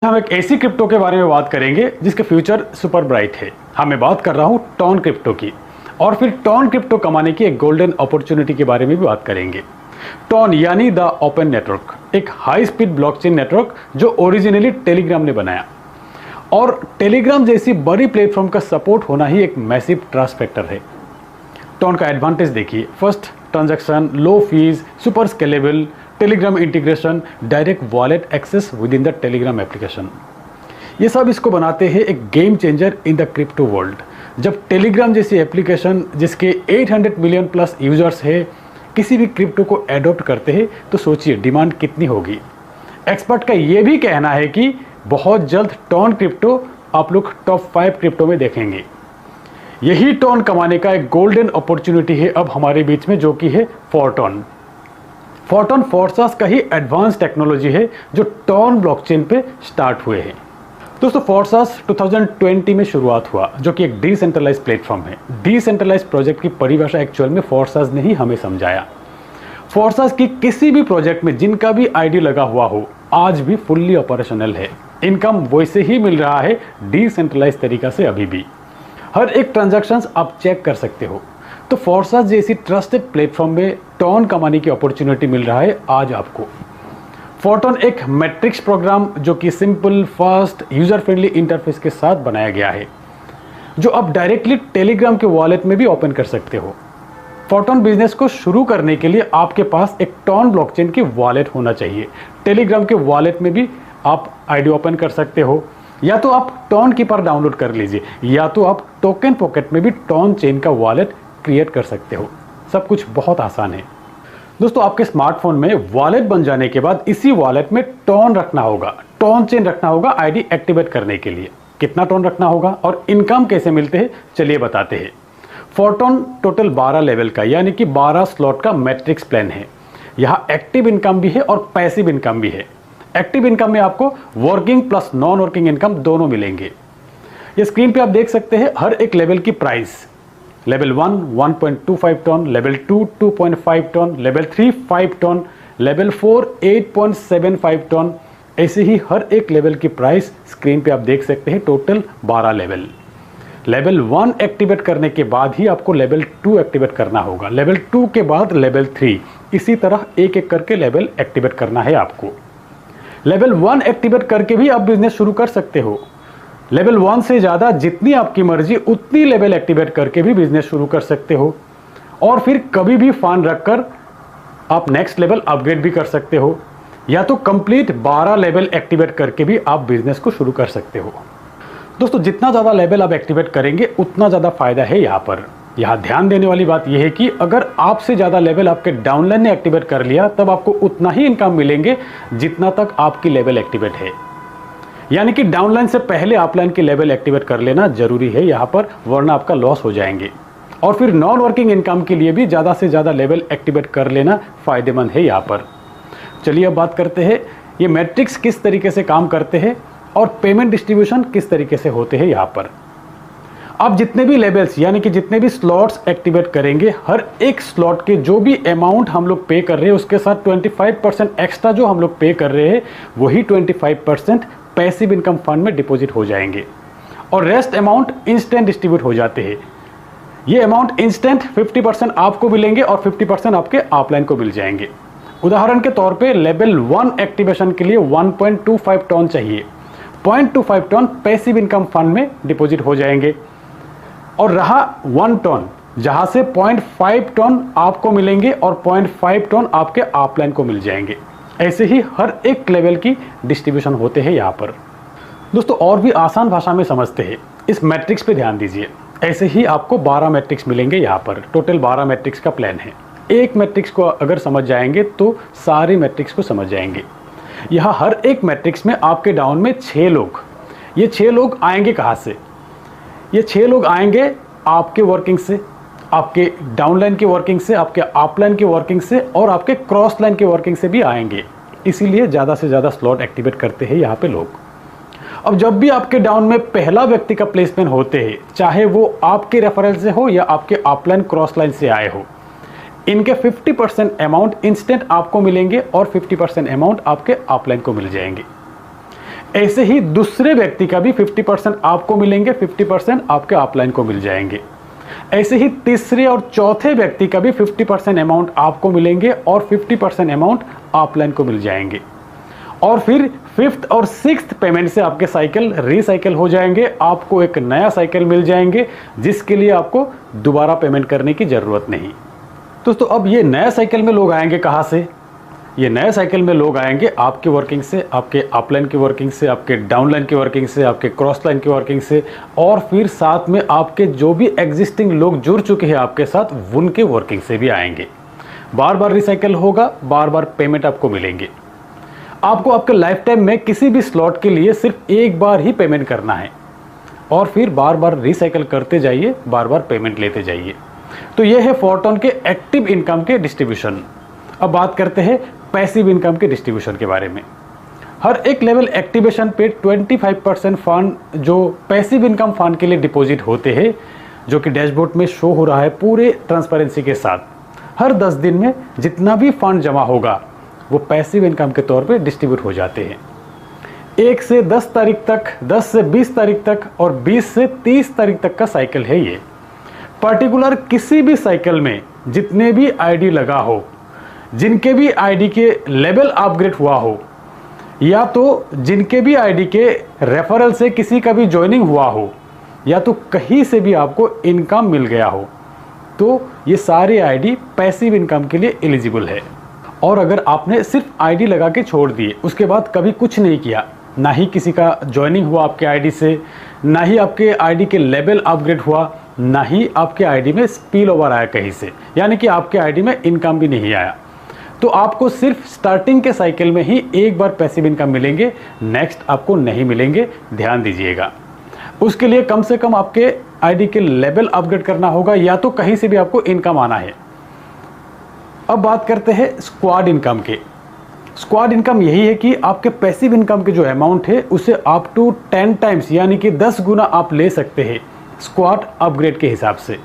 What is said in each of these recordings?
हम एक ऐसी क्रिप्टो के बारे में बात करेंगे जिसके फ्यूचर सुपर ब्राइट है। मैं बात कर रहा हूं टॉन क्रिप्टो की, और फिर टॉन क्रिप्टो कमाने की एक गोल्डन अपॉर्चुनिटी के बारे में भी बात करेंगे। टॉन यानी द ओपन नेटवर्क, एक हाई स्पीड ब्लॉकचेन नेटवर्क जो ओरिजिनली टेलीग्राम ने बनाया, और टेलीग्राम जैसी बड़ी प्लेटफॉर्म का सपोर्ट होना ही एक मैसिव ट्रस्ट फैक्टर है। टॉन का एडवांटेज देखिए, fast transaction, low fees, super scalable, Telegram integration, direct wallet access within the Telegram application. ये सब इसको बनाते हैं एक game changer in the crypto world. जब टेलीग्राम जैसी एप्लीकेशन जिसके 800 मिलियन प्लस यूजर्स है किसी भी क्रिप्टो को एडॉप्ट करते हैं तो सोचिए डिमांड कितनी होगी। एक्सपर्ट का ये भी कहना है कि बहुत जल्द टॉन क्रिप्टो आप लोग टॉप 5 क्रिप्टो में देखेंगे। यही टॉन कमाने का एक गोल्डन अपॉर्चुनिटी है अब हमारे बीच में, जो कि है फोरटॉन। फोरटॉन फोर्सास का ही एडवांस टेक्नोलॉजी है जो टॉन ब्लॉकचेन पे स्टार्ट हुए हैं। दोस्तों, फोर्सास 2020 में शुरुआत हुआ, जो कि एक डिसेंट्रलाइज प्लेटफॉर्म है। डिसेंट्रलाइज प्रोजेक्ट की परिभाषा एक्चुअल में फोर्सास ने ही हमें समझाया। फोर्सास की किसी भी प्रोजेक्ट में जिनका भी आईडी लगा हुआ हो आज भी फुल्ली ऑपरेशनल है। इनकम वैसे ही मिल रहा है डिसेंट्रलाइज तरीका से अभी भी। हर एक ट्रांजैक्शंस आप चेक कर सकते हो। तो फोर्सास जैसी ट्रस्टेड प्लेटफॉर्म में टॉन कमाने की अपॉर्चुनिटी मिल रहा है आज आपको। फोरटॉन एक मैट्रिक्स प्रोग्राम जो कि simple, fast, user friendly interface के साथ बनाया गया है, जो आप डायरेक्टली टेलीग्राम के वॉलेट में भी ओपन कर सकते हो। फोरटॉन बिजनेस को शुरू करने के लिए आपके पास एक टॉन ब्लॉकचेन की वॉलेट होना चाहिए। टेलीग्राम के वॉलेट में भी आप आईडी ओपन कर सकते हो, या तो आप टॉन कीपर डाउनलोड कर लीजिए, या तो आप टोकन पॉकेट में भी टॉन चेन का वॉलेट क्रिएट कर सकते हो। सब कुछ बहुत आसान है। दोस्तों, आपके स्मार्टफोन में वॉलेट बन जाने के बाद इसी वॉलेट में टॉन रखना होगा, टॉन चेन रखना होगा आईडी एक्टिवेट करने के लिए। कितना टॉन रखना होगा और इनकम कैसे मिलते हैं चलिए बताते हैं। फोरटॉन टोटल 12 लेवल का यानी कि 12 स्लॉट का मैट्रिक्स प्लान है। यहाँ एक्टिव इनकम भी है और पैसिव इनकम भी है। एक्टिव इनकम में आपको working plus non working income दोनों मिलेंगे। ये स्क्रीन पे आप देख सकते हैं हर एक लेवल की price. Level 1 1.25 ton, level 2 2.5 ton, level 3 5 ton, level 4 8.75 ton. ऐसे ही हर एक लेवल की प्राइस स्क्रीन पे आप देख सकते हैं। Total 12 level. लेवल 1 एक्टिवेट करने के बाद ही आपको लेवल 2 एक्टिवेट करना होगा, लेवल 2 के बाद लेवल 3, इसी तरह एक एक करके लेवल एक्टिवेट करना है आपको। लेवल 1 एक्टिवेट करके भी आप बिजनेस शुरू कर सकते हो। लेवल 1 से ज़्यादा जितनी आपकी मर्जी उतनी लेवल एक्टिवेट करके भी बिजनेस शुरू कर सकते हो, और फिर कभी भी फंड रखकर आप नेक्स्ट लेवल अपग्रेड भी कर सकते हो, या तो कंप्लीट 12 लेवल एक्टिवेट करके भी आप बिजनेस को शुरू कर सकते हो। दोस्तों, जितना ज़्यादा लेवल आप एक्टिवेट करेंगे उतना ज़्यादा फायदा है यहाँ पर। यहाँ ध्यान देने वाली बात यह है कि अगर आपसे ज़्यादा लेवल आपके डाउनलाइन ने एक्टिवेट कर लिया तब आपको उतना ही इनकम मिलेंगे जितना तक आपकी लेवल एक्टिवेट है। यानी कि डाउनलाइन से पहले अपलाइन की लेवल एक्टिवेट कर लेना जरूरी है यहाँ पर, वरना आपका लॉस हो जाएंगे। और फिर नॉन वर्किंग इनकम के लिए भी ज़्यादा से ज़्यादा लेवल एक्टिवेट कर लेना फायदेमंद है यहाँ पर। चलिए अब बात करते हैं ये मैट्रिक्स किस तरीके से काम करते हैं और पेमेंट डिस्ट्रीब्यूशन किस तरीके से होते हैं यहाँ पर। आप जितने भी लेवल्स यानी कि जितने भी स्लॉट्स एक्टिवेट करेंगे, हर एक स्लॉट के जो भी अमाउंट हम लोग पे कर रहे हैं उसके साथ 25% एक्स्ट्रा जो हम लोग पे कर रहे हैं वही 25% पैसिव इनकम फंड में डिपॉजिट हो जाएंगे, और रेस्ट अमाउंट इंस्टेंट डिस्ट्रीब्यूट हो जाते हैं। ये अमाउंट इंस्टेंट 50% आपको मिलेंगे और 50% आपके अपलाइन को मिल जाएंगे। उदाहरण के तौर पे लेवल 1 एक्टिवेशन के लिए 1.25 टन चाहिए, 0.25 टन पैसिव इनकम फंड में डिपॉजिट हो जाएंगे, और रहा 1 टन जहां से 0.5 टन आपको मिलेंगे और 0.5 टन आपके अपलाइन को मिल जाएंगे। ऐसे ही हर एक लेवल की डिस्ट्रीब्यूशन होते हैं यहाँ पर। दोस्तों, और भी आसान भाषा में समझते हैं, इस मैट्रिक्स पे ध्यान दीजिए। ऐसे ही आपको 12 मैट्रिक्स मिलेंगे यहाँ पर। टोटल 12 मैट्रिक्स का प्लान है। एक मैट्रिक्स को अगर समझ जाएंगे तो सारे मैट्रिक्स को समझ जाएंगे। यहाँ हर एक मैट्रिक्स में आपके डाउन में 6 लोग, ये 6 लोग आएंगे कहाँ से? ये 6 लोग आएंगे आपके वर्किंग से, आपके डाउनलाइन की वर्किंग से, आपके अपलाइन की वर्किंग से, और आपके क्रॉस लाइन की वर्किंग से भी आएंगे। इसीलिए ज़्यादा से ज़्यादा स्लॉट एक्टिवेट करते हैं यहाँ पे लोग। अब जब भी आपके डाउन में पहला व्यक्ति का प्लेसमेंट होते हैं, चाहे वो आपके रेफरल से हो या आपके अपलाइन क्रॉस लाइन से आए हो, इनके 50% अमाउंट इंस्टेंट आपको मिलेंगे और 50% अमाउंट आपके अपलाइन को मिल जाएंगे। ऐसे ही दूसरे व्यक्ति का भी 50% आपको मिलेंगे, 50% आपके अपलाइन को मिल जाएंगे। ऐसे ही तीसरे और चौथे व्यक्ति का भी 50% अमाउंट आपको मिलेंगे और 50% अमाउंट अपलाइन को मिल जाएंगे। और फिर 5th और 6th पेमेंट से आपके साइकिल रिसाइकिल हो जाएंगे, आपको एक नया साइकिल मिल जाएंगे जिसके लिए आपको दोबारा पेमेंट करने की ज़रूरत नहीं। दोस्तों अब ये नया साइकिल में लोग आएंगे कहाँ से? ये नए साइकिल में लोग आएंगे आपकी वर्किंग से, आपके अपलाइन की वर्किंग से, आपके डाउनलाइन की वर्किंग से, आपके क्रॉस लाइन की वर्किंग से, और फिर साथ में आपके जो भी एग्जिस्टिंग लोग जुड़ चुके हैं आपके साथ उनके वर्किंग से भी आएंगे। बार बार रिसाइकिल होगा, बार बार पेमेंट आपको मिलेंगे। आपको आपके लाइफ टाइम में किसी भी स्लॉट के लिए सिर्फ एक बार ही पेमेंट करना है और फिर बार बार रिसाइकिल करते जाइए, बार बार पेमेंट लेते जाइए। तो ये है फोरटोन के एक्टिव इनकम के डिस्ट्रीब्यूशन। अब बात करते हैं पैसिव इनकम के डिस्ट्रीब्यूशन के बारे में। हर एक लेवल एक्टिवेशन पे 25% फंड जो पैसिव इनकम फंड के लिए डिपॉजिट होते हैं, जो कि डैशबोर्ड में शो हो रहा है पूरे ट्रांसपेरेंसी के साथ, हर 10 दिन में जितना भी फंड जमा होगा वो पैसिव इनकम के तौर पे डिस्ट्रीब्यूट हो जाते हैं। 1 से 10 तारीख तक, 10 से 20 तारीख तक और 20 से 30 तारीख तक का साइकिल है ये। पर्टिकुलर किसी भी साइकिल में जितने भी आईडी लगा हो, जिनके भी आईडी के लेवल अपग्रेड हुआ हो, या तो जिनके भी आईडी के रेफरल से किसी का भी ज्वाइनिंग हुआ हो, या तो कहीं से भी आपको इनकम मिल गया हो, तो ये सारे आईडी पैसिव इनकम के लिए एलिजिबल है। और अगर आपने सिर्फ आईडी लगा के छोड़ दिए, उसके बाद कभी कुछ नहीं किया, ना ही किसी का ज्वाइनिंग हुआ आपके आईडी से, ना ही आपके आईडी के लेवल अपग्रेड हुआ, ना ही आपके आईडी में स्पिल ओवर आया कहीं से, यानी कि आपके आईडी में इनकम भी नहीं आया, तो आपको सिर्फ स्टार्टिंग के साइकिल में ही एक बार पैसिव इनकम मिलेंगे, नेक्स्ट आपको नहीं मिलेंगे, ध्यान दीजिएगा। उसके लिए कम से कम आपके आईडी के लेवल अपग्रेड करना होगा, या तो कहीं से भी आपको इनकम आना है। अब बात करते हैं स्क्वाड इनकम के। स्क्वाड इनकम यही है कि आपके पैसिव इनकम के जो अमाउंट है उसे अप टू 10 टाइम्स यानी कि 10 गुना आप ले सकते हैं स्क्वाड अपग्रेड के हिसाब से।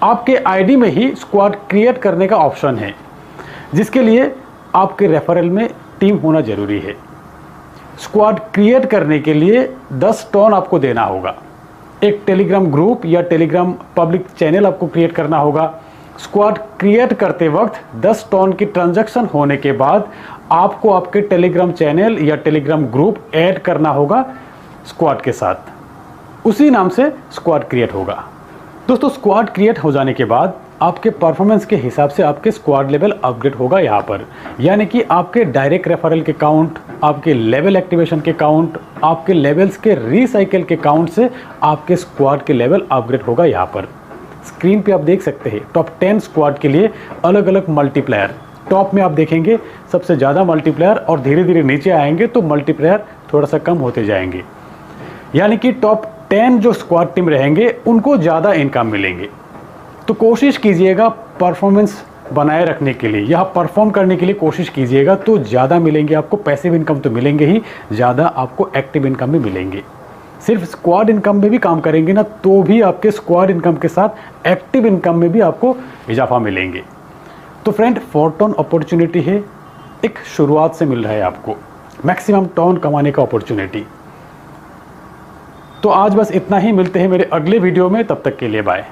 आपके आईडी में ही स्क्वाड क्रिएट करने का ऑप्शन है, जिसके लिए आपके रेफरल में टीम होना जरूरी है। स्क्वाड क्रिएट करने के लिए 10 टोन आपको देना होगा। एक टेलीग्राम ग्रुप या टेलीग्राम पब्लिक चैनल आपको क्रिएट करना होगा। स्क्वाड क्रिएट करते वक्त 10 टोन की ट्रांजैक्शन होने के बाद आपको आपके टेलीग्राम चैनल या टेलीग्राम ग्रुप ऐड करना होगा स्क्वाड के साथ, उसी नाम से स्क्वाड क्रिएट होगा। दोस्तों स्क्वाड क्रिएट हो जाने के बाद आपके परफॉर्मेंस के हिसाब से आपके स्क्वाड लेवल अपग्रेड होगा यहाँ पर, यानी कि आपके डायरेक्ट रेफरल के काउंट, आपके लेवल एक्टिवेशन के काउंट, आपके लेवल्स के रिसाइकिल के काउंट से आपके स्क्वाड के लेवल अपग्रेड होगा। यहाँ पर स्क्रीन पे आप देख सकते हैं टॉप 10 स्क्वाड के लिए अलग अलग मल्टीप्लायर। टॉप में आप देखेंगे सबसे ज़्यादा मल्टीप्लायर, और धीरे धीरे नीचे आएंगे तो मल्टीप्लायर थोड़ा सा कम होते जाएंगे, यानी कि टॉप 10 जो स्क्वाड टीम रहेंगे उनको ज़्यादा इनकम मिलेंगे। तो कोशिश कीजिएगा परफॉर्मेंस बनाए रखने के लिए, यहाँ परफॉर्म करने के लिए कोशिश कीजिएगा, तो ज़्यादा मिलेंगे आपको। पैसिव इनकम तो मिलेंगे ही, ज़्यादा आपको एक्टिव इनकम भी मिलेंगे। सिर्फ स्क्वाड इनकम में भी काम करेंगे ना, तो भी आपके स्क्वाड इनकम के साथ एक्टिव इनकम में भी आपको इजाफा मिलेंगे। तो फ्रेंड, फोरटोन अपॉर्चुनिटी है, एक शुरुआत से मिल रहा है आपको मैक्सिमम टोन कमाने का अपॉर्चुनिटी। तो आज बस इतना ही, मिलते हैं मेरे अगले वीडियो में, तब तक के लिए बाय।